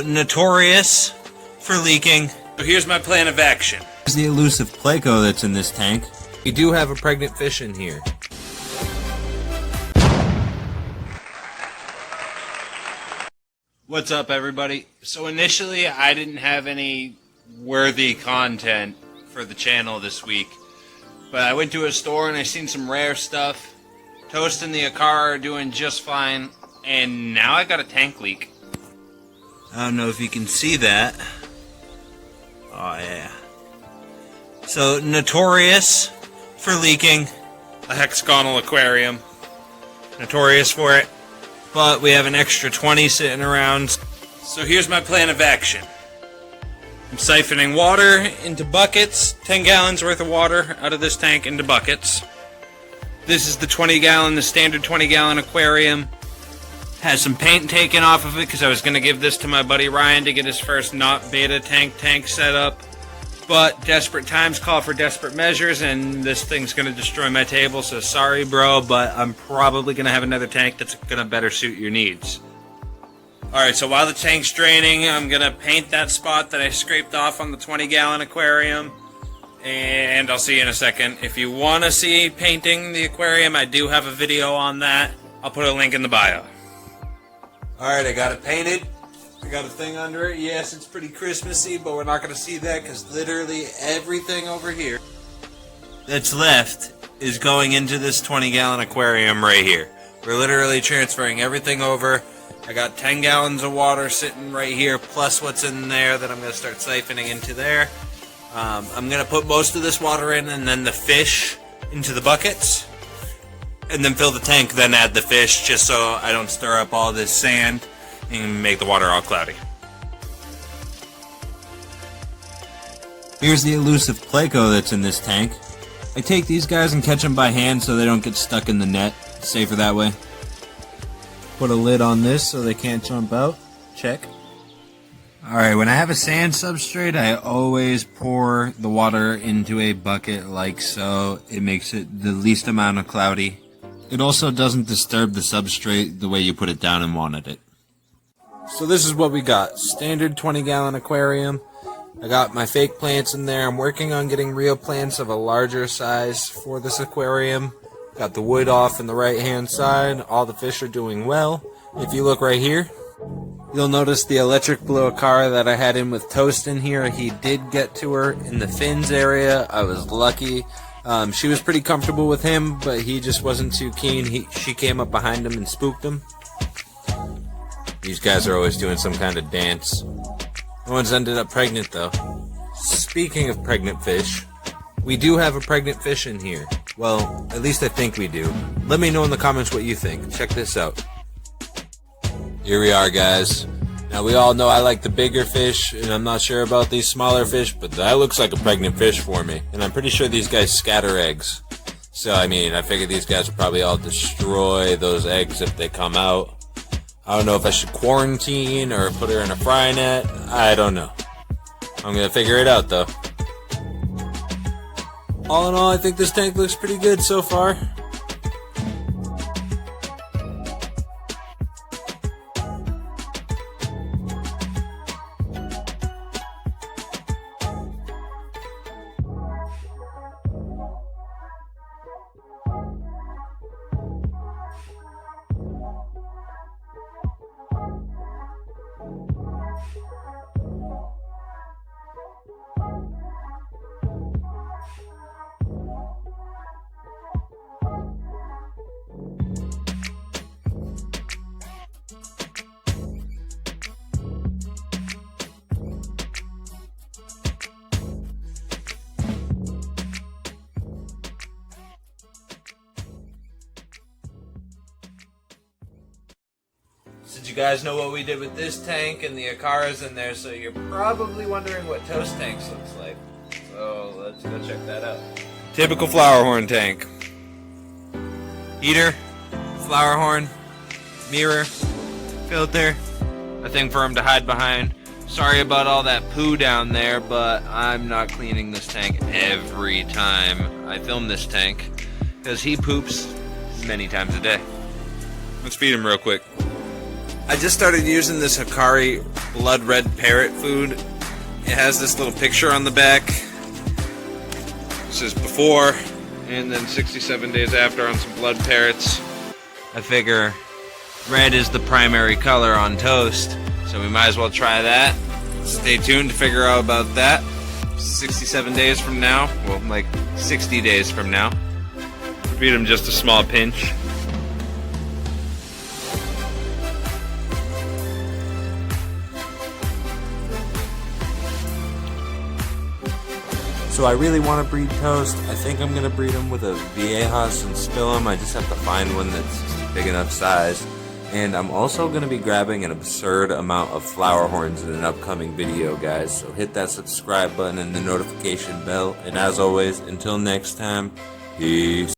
Notorious for leaking. So here's my plan of action. Here's the elusive pleco that's in this tank. We do have a pregnant fish in here. What's up, everybody? So initially I didn't have any worthy content for the channel this week, but I went to a store and I seen some rare stuff. Toast and the Aquarium are doing just fine, and now I got a tank leak. I don't know if you can see that. Oh yeah. So notorious for leaking. A hexagonal aquarium. Notorious for it. But we have an extra 20 sitting around. So here's my plan of action. I'm siphoning water into buckets. 10 gallons worth of water out of this tank into buckets. This is the 20-gallon, the standard 20-gallon aquarium. Has some paint taken off of it because I was going to give this to my buddy Ryan to get his first not beta tank set up. But desperate times call for desperate measures, and this thing's going to destroy my table, so sorry bro, but I'm probably going to have another tank that's going to better suit your needs. Alright, so while the tank's draining, I'm going to paint that spot that I scraped off on the 20-gallon aquarium, and I'll see you in a second. If you want to see painting the aquarium, I do have a video on that. I'll put a link in the bio. Alright, I got it painted. I got a thing under it. Yes, it's pretty Christmassy, but we're not going to see that because literally everything over here that's left is going into this 20-gallon aquarium right here. We're literally transferring everything over. I got 10 gallons of water sitting right here, plus what's in there that I'm going to start siphoning into there. I'm going to put most of this water in and then the fish into the buckets. And then fill the tank, then add the fish, just so I don't stir up all this sand and make the water all cloudy. Here's the elusive pleco that's in this tank. I take these guys and catch them by hand so they don't get stuck in the net. It's safer that way. Put a lid on this so they can't jump out. Check. Alright, when I have a sand substrate, I always pour the water into a bucket like so. It makes it the least amount of cloudy. It also doesn't disturb the substrate the way you put it down and wanted it. So this is what we got. Standard 20-gallon aquarium. I got my fake plants in there. I'm working on getting real plants of a larger size for this aquarium. Got the wood off in the right-hand side. All the fish are doing well. If you look right here, you'll notice the electric blue Aquarium that I had in with Toast in here. He did get to her in the fins area. I was lucky. She was pretty comfortable with him, but he just wasn't too keen. She came up behind him and spooked him. These guys are always doing some kind of dance. No one's ended up pregnant, though. Speaking of pregnant fish, we do have a pregnant fish in here. Well, at least I think we do. Let me know in the comments what you think. Check this out. Here we are, guys. Now, we all know I like the bigger fish, and I'm not sure about these smaller fish, but that looks like a pregnant fish for me. And I'm pretty sure these guys scatter eggs. So, I mean, I figure these guys will probably all destroy those eggs if they come out. I don't know if I should quarantine or put her in a fry net. I don't know. I'm gonna figure it out, though. All in all, I think this tank looks pretty good so far. Did you guys know what we did with this tank and the Aquariums in there? So you're probably wondering what Toast tanks looks like. So let's go check that out. Typical Flowerhorn tank. Heater, Flowerhorn, mirror, filter, a thing for him to hide behind. Sorry about all that poo down there, but I'm not cleaning this tank every time I film this tank because he poops many times a day. Let's feed him real quick. I just started using this Hikari blood red parrot food. It has this little picture on the back. It says before and then 67 days after on some blood parrots. I figure red is the primary color on toast, so we might as well try that. Stay tuned to figure out about that. 67 days from now, well, like 60 days from now. Feed them just a small pinch. So I really want to breed toast. I think I'm going to breed them with a Viejas and spill them. I just have to find one that's big enough size. And I'm also going to be grabbing an absurd amount of Flowerhorns in an upcoming video, guys. So hit that subscribe button and the notification bell. And as always, until next time, peace.